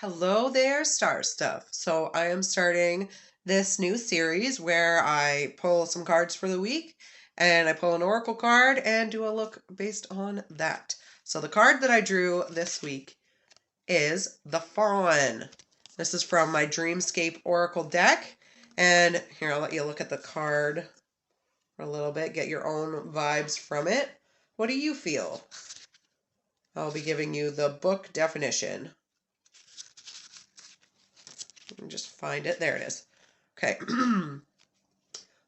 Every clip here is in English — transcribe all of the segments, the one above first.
Hello there, Star Stuff. So I am starting this new series where I pull some cards for the week and I pull an oracle card and do a look based on that. So the card that I drew this week is the fawn. This is from my Dreamscape Oracle deck. And here, I'll let you look at the card for a little bit, get your own vibes from it. What do you feel? I'll be giving you the book definition. Just find it. There it is. Okay.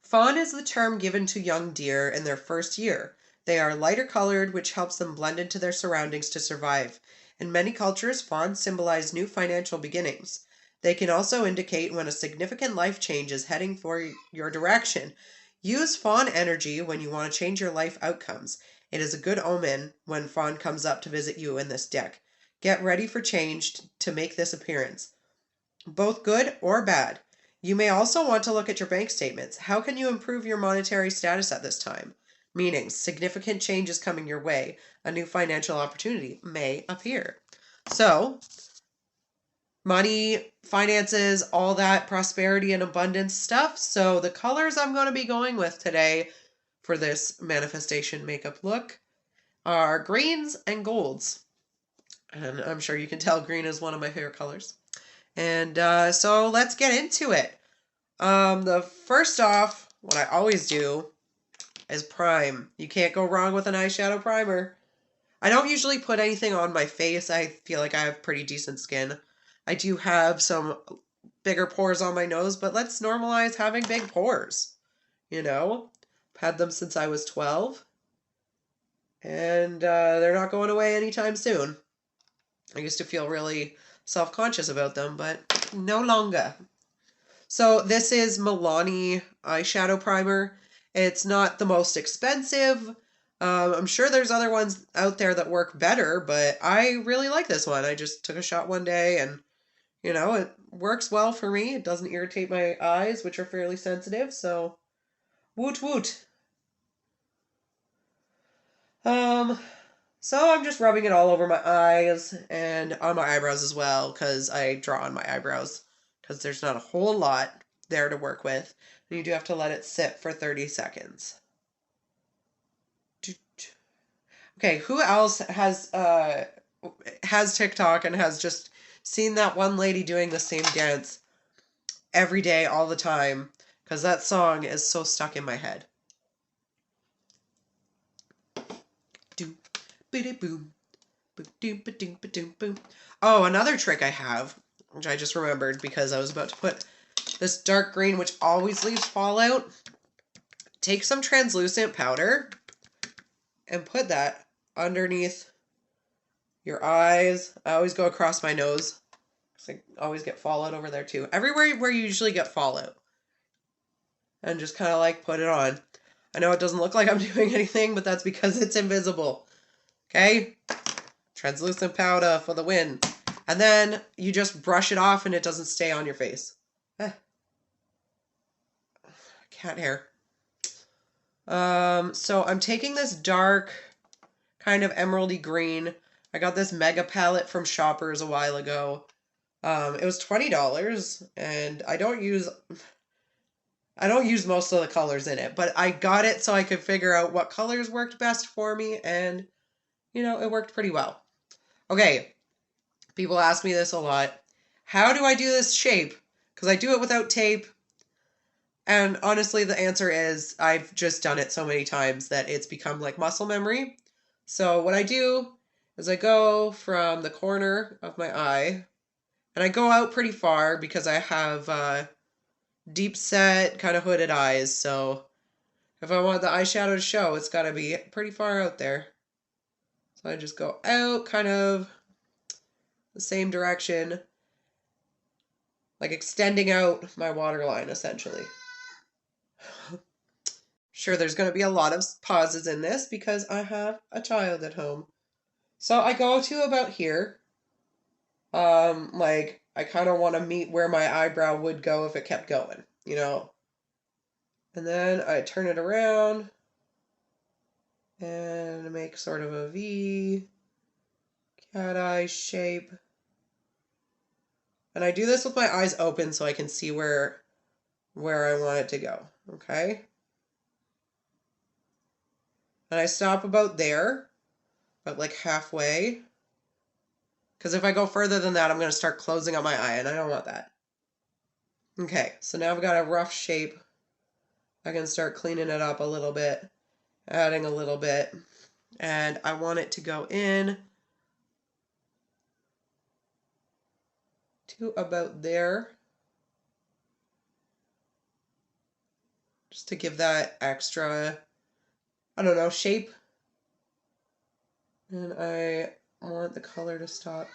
Fawn is the term given to young deer in their first year. They are lighter colored, which helps them blend into their surroundings to survive. In many cultures, fawns symbolize new financial beginnings. They can also indicate when a significant life change is heading for your direction. Use fawn energy when you want to change your life outcomes. It is a good omen when fawn comes up to visit you in this deck. Get ready for change to make this appearance, both good or bad. You may also want to look at your bank statements. How can you improve your monetary status at this time? Meaning, significant change is coming your way. A new financial opportunity may appear. So, money, finances, all that prosperity and abundance stuff. So, the colors I'm going to be going with today for this manifestation makeup look are greens and golds. And I'm sure you can tell green is one of my favorite colors. And so let's get into it. The first off, what I always do is prime. You can't go wrong with an eyeshadow primer. I don't usually put anything on my face. I feel like I have pretty decent skin. I do have some bigger pores on my nose, but let's normalize having big pores. You know, I've had them since I was 12, and they're not going away anytime soon. I used to feel really self-conscious about them, but no longer. So this is Milani eyeshadow primer. It's not the most expensive. I'm sure there's other ones out there that work better, but I really like this one. I just took a shot one day and, it works well for me. It doesn't irritate my eyes, which are fairly sensitive, so woot woot. So I'm just rubbing it all over my eyes and on my eyebrows as well, because I draw on my eyebrows, because there's not a whole lot there to work with. And you do have to let it sit for 30 seconds. Okay, who else has TikTok and has just seen that one lady doing the same dance every day, all the time? Because that song is so stuck in my head. Boom. Oh, another trick I have, which I just remembered because I was about to put this dark green, which always leaves fallout. Take some translucent powder and put that underneath your eyes. I always go across my nose because I always get fallout over there too. Everywhere where you usually get fallout. And just kind of like put it on. I know it doesn't look like I'm doing anything, but that's because it's invisible. Okay? Translucent powder for the win. And then you just brush it off and it doesn't stay on your face. Cat hair. So I'm taking this dark kind of emeraldy green. I got this mega palette from Shoppers a while ago. It was $20 and I don't use most of the colors in it, but I got it so I could figure out what colors worked best for me, and it worked pretty well. Okay, people ask me this a lot. How do I do this shape? Because I do it without tape. And honestly, the answer is I've just done it so many times that it's become like muscle memory. So what I do is I go from the corner of my eye, and I go out pretty far because I have deep set, kind of hooded eyes. So if I want the eyeshadow to show, it's got to be pretty far out there. So I just go out kind of the same direction, like extending out my waterline essentially. Sure, there's going to be a lot of pauses in this because I have a child at home. So I go to about here. Like I kind of want to meet where my eyebrow would go if it kept going, And then I turn it around and make sort of a V, cat eye shape. And I do this with my eyes open so I can see where I want it to go, okay? And I stop about there, about like halfway. Because if I go further than that, I'm going to start closing on my eye, and I don't want that. Okay, so now I've got a rough shape. I can start cleaning it up a little bit, adding a little bit, and I want it to go in to about there, just to give that extra, I don't know, shape. And I want the color to stop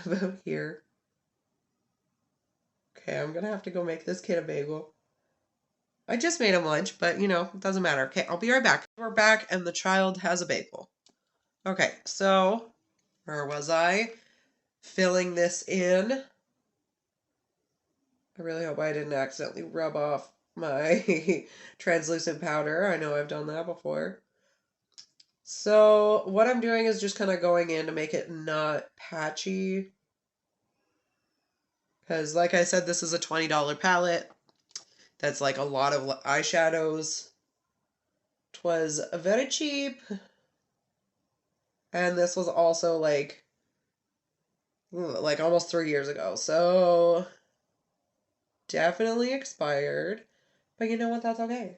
about here. Okay, I'm gonna have to go make this kid a bagel. I just made him lunch, but you know, it doesn't matter. Okay, I'll be right back. We're back and the child has a bagel. Okay, so where was I? Filling this in. I really hope I didn't accidentally rub off my translucent powder. I know I've done that before. So what I'm doing is just kind of going in to make it not patchy. Because like I said, this is a $20 palette. That's like a lot of eyeshadows. It was very cheap. And this was also like almost 3 years ago. So definitely expired. But you know what? That's okay.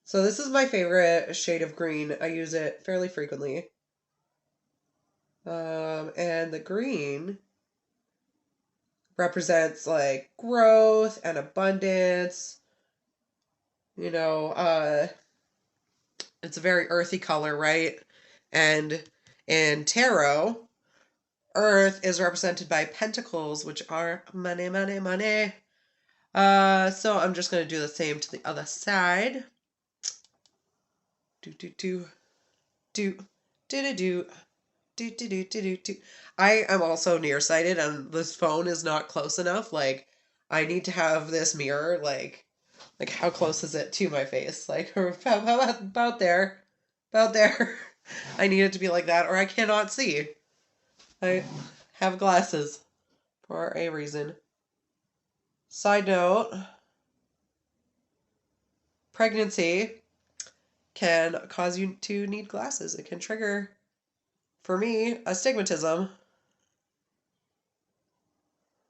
So this is my favorite shade of green. I use it fairly frequently. And the green represents like growth and abundance. You know, it's a very earthy color, right? And in tarot, earth is represented by pentacles, which are money, money, money. So I'm just going to do the same to the other side. Do, do, do, do, do, do, do. Do, do, do, do, do, do. I am also nearsighted and this phone is not close enough. Like, I need to have this mirror, like how close is it to my face? Like, about there. About there. I need it to be like that or I cannot see. I have glasses for a reason. Side note, pregnancy can cause you to need glasses. It can trigger, for me, astigmatism.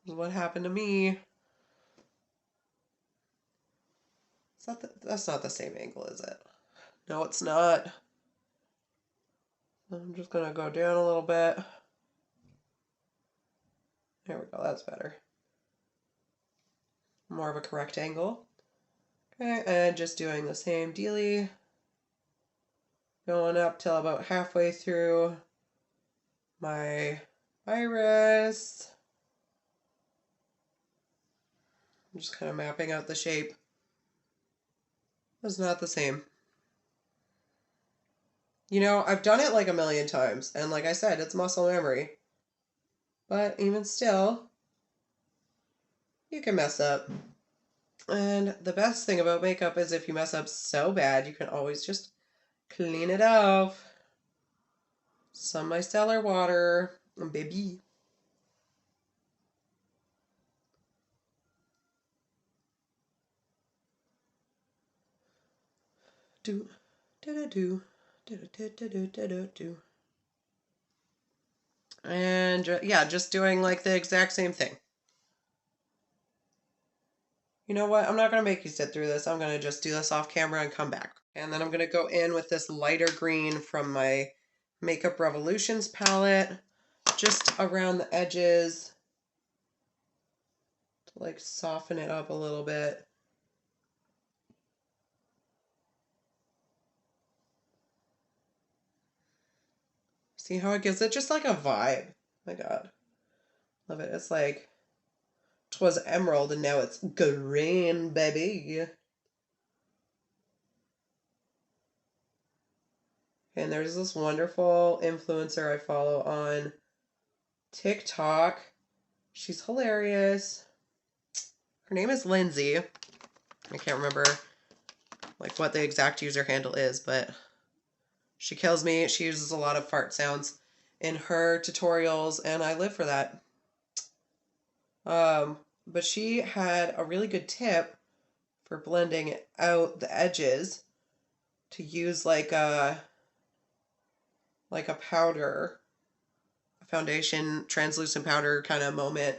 What happened to me? That's not the same angle, is it? No, it's not. I'm just going to go down a little bit. There we go, that's better. More of a correct angle. Okay, and just doing the same dealy. Going up till about halfway through my iris. I'm just kind of mapping out the shape. It's not the same. You know, I've done it like a million times, and like I said, it's muscle memory. But even still, you can mess up. And the best thing about makeup is if you mess up so bad, you can always just clean it off. Some micellar water, baby. Do, do, do, do, do, do, do, do, do, do. And yeah, just doing like the exact same thing. You know what? I'm not going to make you sit through this. I'm going to just do this off camera and come back. And then I'm going to go in with this lighter green from my Makeup Revolutions palette, just around the edges to like soften it up a little bit. See how it gives it just like a vibe? Oh my God. Love it. It's like, it was emerald and now it's green, baby. And there's this wonderful influencer I follow on TikTok. She's hilarious. Her name is Lindsay. I can't remember like what the exact user handle is, but she kills me. She uses a lot of fart sounds in her tutorials, and I live for that. But she had a really good tip for blending out the edges to use like a powder, a foundation translucent powder kind of moment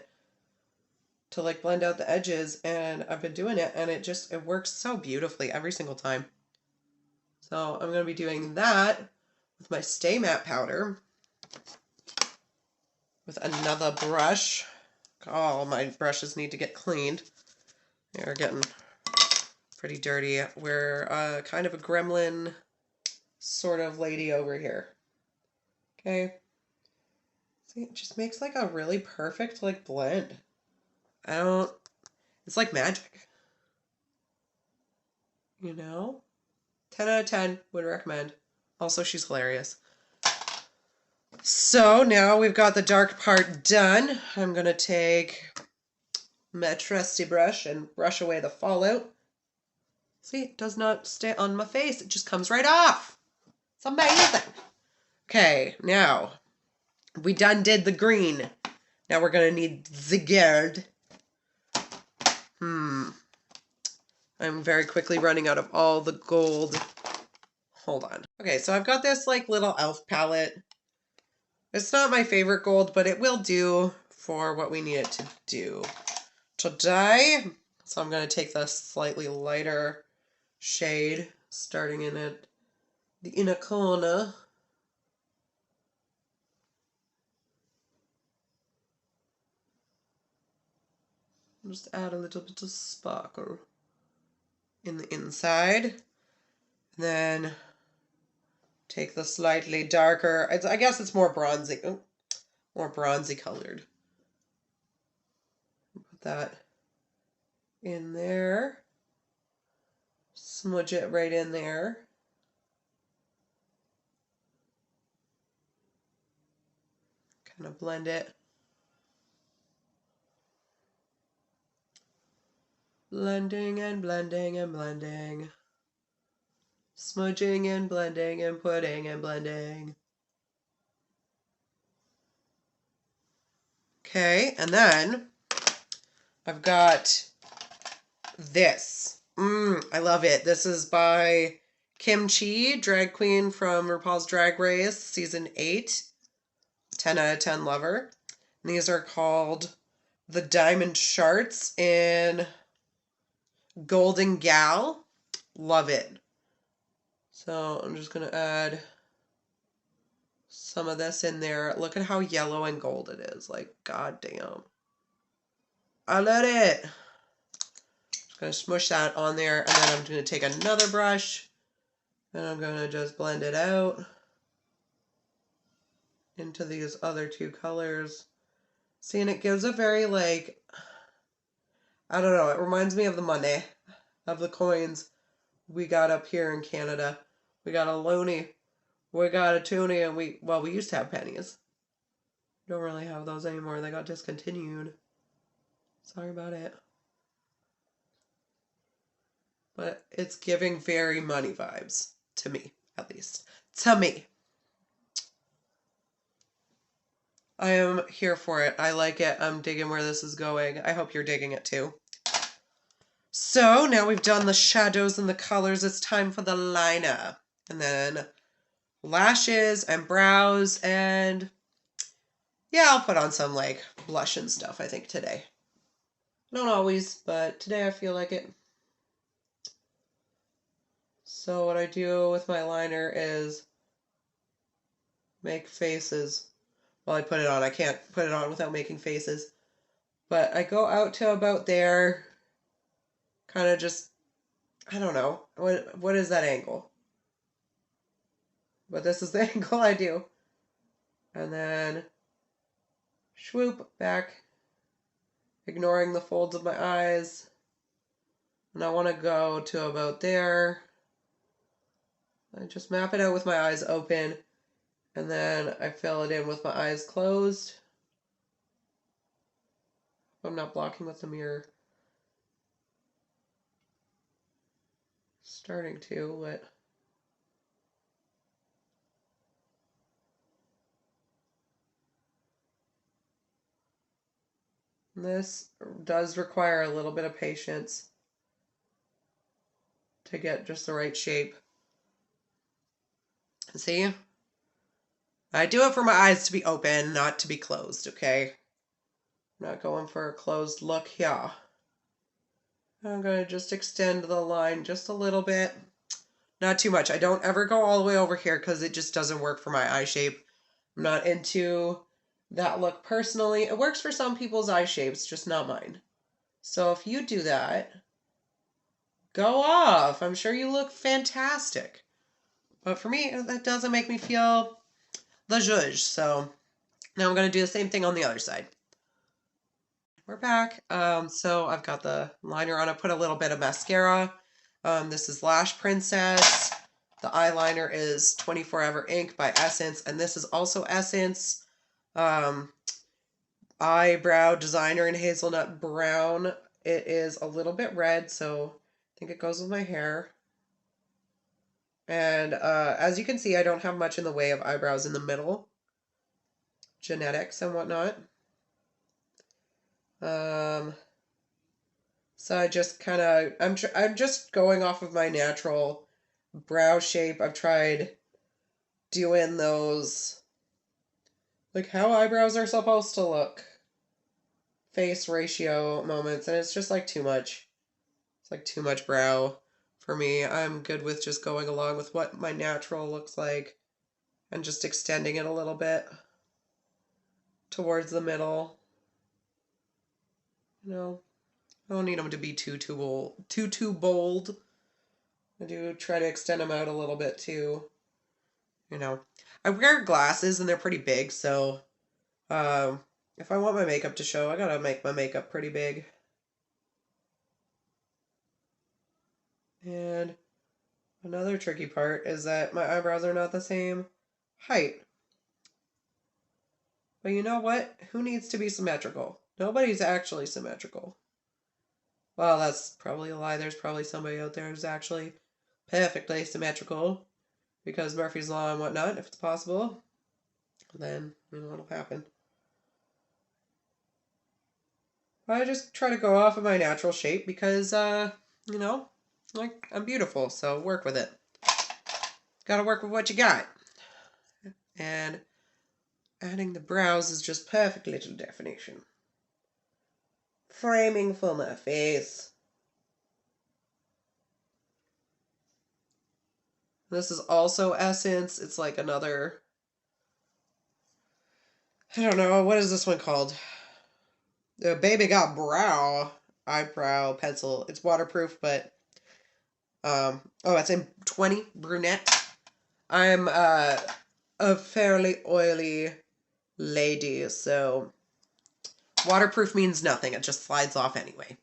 to like blend out the edges, and I've been doing it and it works so beautifully every single time. So I'm going to be doing that with my Stay Matte powder with another brush. All my brushes need to get cleaned. They're getting pretty dirty. We're kind of a gremlin sort of lady over here. Okay. See, it just makes like a really perfect like blend. It's like magic. You know? 10 out of 10 would recommend. Also, she's hilarious. So now we've got the dark part done. I'm going to take my trusty brush and brush away the fallout. See, it does not stay on my face. It just comes right off. It's amazing. Okay, now we done did the green. Now we're going to need the gold. I'm very quickly running out of all the gold. Hold on. Okay, so I've got this like little elf palette. It's not my favorite gold, but it will do for what we need it to do today. So I'm going to take the slightly lighter shade, starting in at the inner corner. Just add a little bit of sparkle in the inside. And then take the slightly darker, I guess it's more bronzy colored. Put that in there. Smudge it right in there. Kind of blend it. Blending and blending and blending. Smudging and blending and putting and blending. Okay, and then I've got this. I love it. This is by Kim Chi, drag queen from RuPaul's Drag Race, season 8. 10 out of 10 lover. And these are called the Diamond Shards in Golden Gal. Love it. So I'm just going to add some of this in there. Look at how yellow and gold it is. Like, goddamn. I love it. Just going to smush that on there. And then I'm going to take another brush. And I'm going to just blend it out into these other two colors. See, and it gives a very, like, I don't know, it reminds me of the money, of the coins we got up here in Canada. We got a loony, we got a toonie, and we used to have pennies. Don't really have those anymore. They got discontinued. Sorry about it. But it's giving very money vibes, to me, at least. To me. I am here for it. I like it. I'm digging where this is going. I hope you're digging it too. So now we've done the shadows and the colors. It's time for the liner. And then lashes and brows, and yeah, I'll put on some like blush and stuff, I think, today. Not always, but today I feel like it. So what I do with my liner is make faces. Well, I put it on. I can't put it on without making faces. But I go out to about there. Kind of just, I don't know. What is that angle? But this is the angle I do. And then swoop back, ignoring the folds of my eyes. And I want to go to about there. I just map it out with my eyes open. And then I fill it in with my eyes closed. I'm not blocking with the mirror. Starting to, but This does require a little bit of patience to get just the right shape. See? I do it for my eyes to be open, not to be closed, okay? I'm not going for a closed look here. I'm going to just extend the line just a little bit. Not too much. I don't ever go all the way over here because it just doesn't work for my eye shape. I'm not into that look personally. It works for some people's eye shapes, just not mine. So if you do that, go off. I'm sure you look fantastic. But for me, that doesn't make me feel the zhuzh. So now I'm going to do the same thing on the other side. We're back. So I've got the liner on. I put a little bit of mascara. This is Lash Princess. The eyeliner is 24 Hour Ink by Essence. And this is also Essence. Eyebrow Designer in Hazelnut Brown. It is a little bit red, so I think it goes with my hair. And as you can see, I don't have much in the way of eyebrows in the middle. Genetics and whatnot. So I just kind of, I'm just going off of my natural brow shape. I've tried doing those, like how eyebrows are supposed to look, face ratio moments, and it's just like too much. It's like too much brow for me. I'm good with just going along with what my natural looks like and just extending it a little bit towards the middle. You know, I don't need them to be too bold. I do try to extend them out a little bit too. You know, I wear glasses and they're pretty big, so if I want my makeup to show, I gotta make my makeup pretty big. And another tricky part is that my eyebrows are not the same height. But you know what? Who needs to be symmetrical? Nobody's actually symmetrical. Well, that's probably a lie. There's probably somebody out there who's actually perfectly symmetrical because Murphy's Law and whatnot. If it's possible, then you know it'll happen. I just try to go off of my natural shape because, you know, like I'm beautiful, so work with it. Gotta work with what you got. And adding the brows is just perfect little definition. Framing for my face. This is also Essence. It's like another, I don't know, what is this one called? The Baby Got Brow eyebrow pencil. It's waterproof, but oh, it's in 20 brunette. I'm a fairly oily lady, so waterproof means nothing. It just slides off anyway.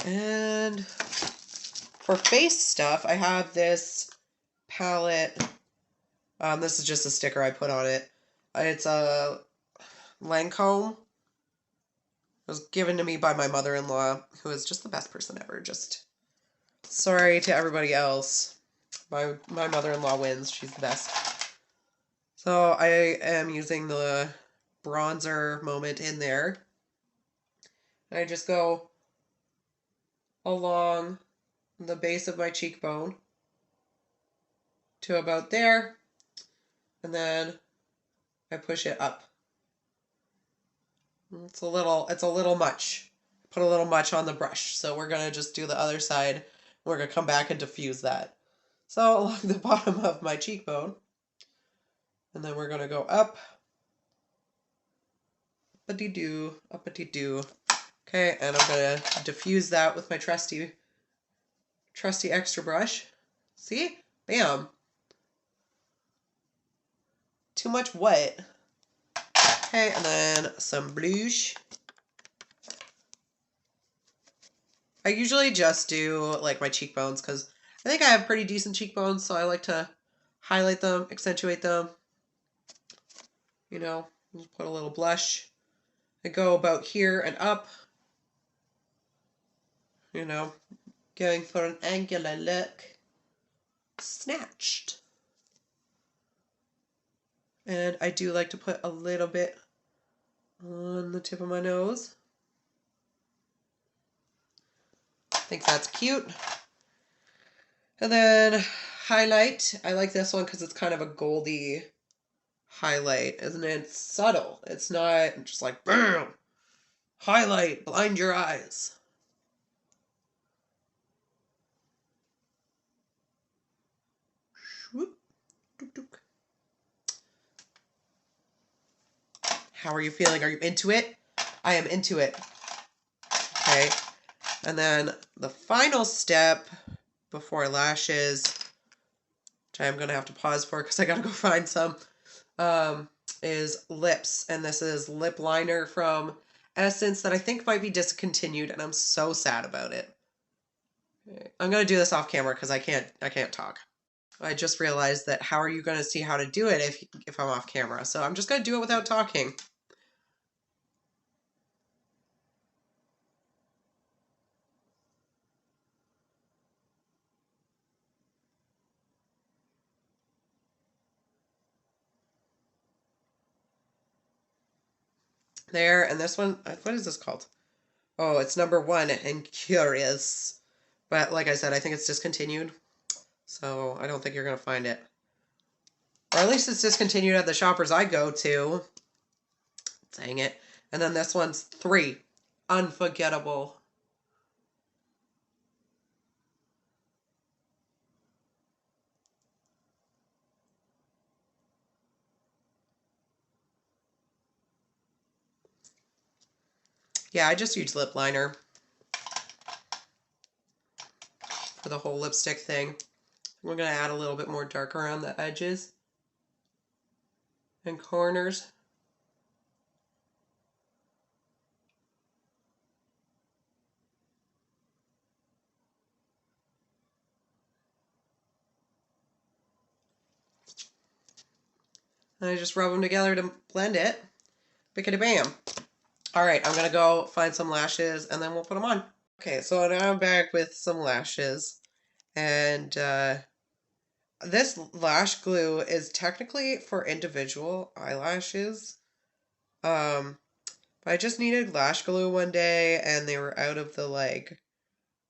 And for face stuff, I have this palette. This is just a sticker I put on it. It's a Lancome. It was given to me by my mother-in-law, who is just the best person ever. Just sorry to everybody else. My mother-in-law wins. She's the best. So I am using the bronzer moment in there. And I just go along the base of my cheekbone to about there. And then I push it up. It's a little much. Put a little much on the brush. So we're going to just do the other side. We're going to come back and diffuse that. So along the bottom of my cheekbone. And then we're going to go up. Uppity-doo, uppity-doo. Okay, and I'm going to diffuse that with my trusty extra brush. See? Bam. Too much wet. Okay, and then some blush. I usually just do like my cheekbones because I think I have pretty decent cheekbones, so I like to highlight them, accentuate them. You know, just put a little blush. I go about here and up. You know, going for an angular look. Snatched. And I do like to put a little bit on the tip of my nose. think that's cute. And then highlight. I like this one because it's kind of a goldy highlight, isn't it? It's subtle. It's not just like, bam, highlight, blind your eyes. How are you feeling? Are you into it? I am into it. Okay. And then the final step before lashes, which I'm going to have to pause for because I got to go find some, is lips. And this is lip liner from Essence that I think might be discontinued, and I'm so sad about it. Okay. I'm going to do this off camera because I can't talk. I just realized that how are you going to see how to do it if I'm off camera? So I'm just going to do it without talking. There, and this one, what is this called? Oh, it's number 1 and Curious. But like I said, I think it's discontinued. So I don't think you're going to find it. Or at least it's discontinued at the shoppers I go to. Dang it. And then this one's 3. Unforgettable. Yeah, I just use lip liner for the whole lipstick thing. We're going to add a little bit more dark around the edges and corners. And I just rub them together to blend it. Bickety bam. All right, I'm going to go find some lashes and then we'll put them on. Okay, so now I'm back with some lashes. And this lash glue is technically for individual eyelashes. But I just needed lash glue one day and they were out of the like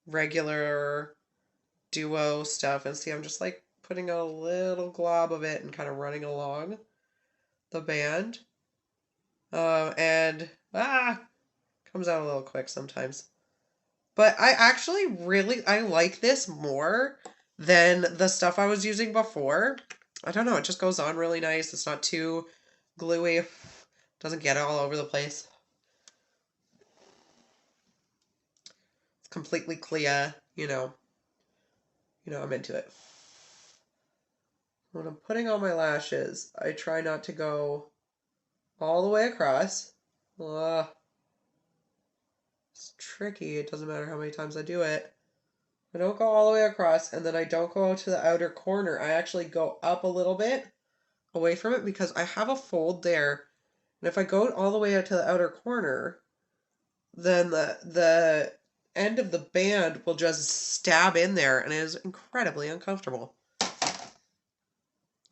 regular duo stuff. And see, I'm just like putting a little glob of it and kind of running along the band. And comes out a little quick sometimes. But I actually I like this more than the stuff I was using before. I don't know, it just goes on really nice. It's not too gluey. Doesn't get all over the place. It's completely clear, you know. I'm into it. When I'm putting on my lashes, I try not to go all the way across. It's tricky. It doesn't matter how many times I do it. I don't go all the way across, and then I don't go to the outer corner. I actually go up a little bit away from it because I have a fold there. And if I go all the way out to the outer corner, then the end of the band will just stab in there, and it is incredibly uncomfortable.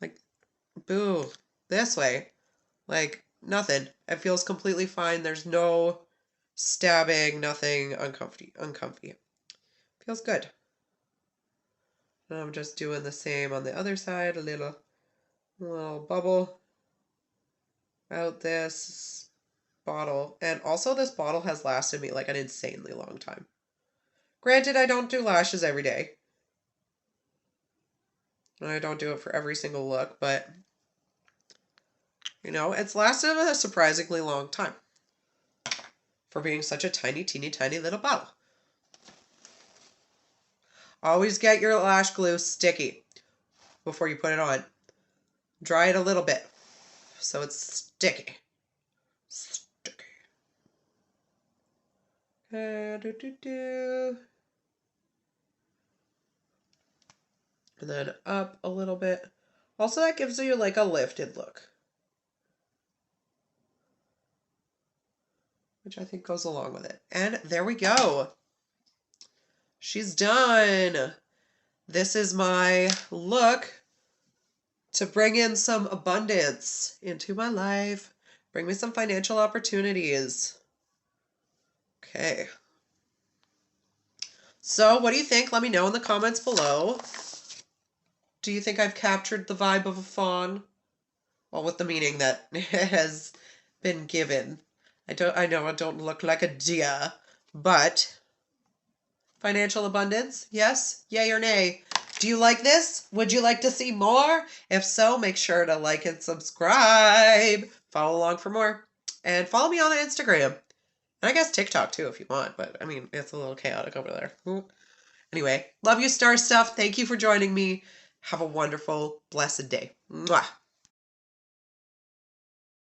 Like, boo, this way. Like, nothing. It feels completely fine. There's no stabbing, nothing uncomfy. Feels good. And I'm just doing the same on the other side, a little bubble out this bottle. And also this bottle has lasted me like an insanely long time. Granted, I don't do lashes every day. And I don't do it for every single look, but it's lasted a surprisingly long time for being such a tiny, teeny, tiny little bottle. Always get your lash glue sticky before you put it on. Dry it a little bit so it's sticky. Sticky. And then up a little bit. Also, that gives you like a lifted look, which I think goes along with it. And there we go. She's done. This is my look to bring in some abundance into my life. Bring me some financial opportunities. Okay. So what do you think? Let me know in the comments below. Do you think I've captured the vibe of a fawn? Well, with the meaning that it has been given. I know I don't look like a deer, but financial abundance, yes, yay or nay? Do you like this? Would you like to see more? If so, make sure to like and subscribe. Follow along for more. And follow me on Instagram. And I guess TikTok too if you want, but I mean, it's a little chaotic over there. Anyway, love you, Star Stuff. Thank you for joining me. Have a wonderful, blessed day. Mwah.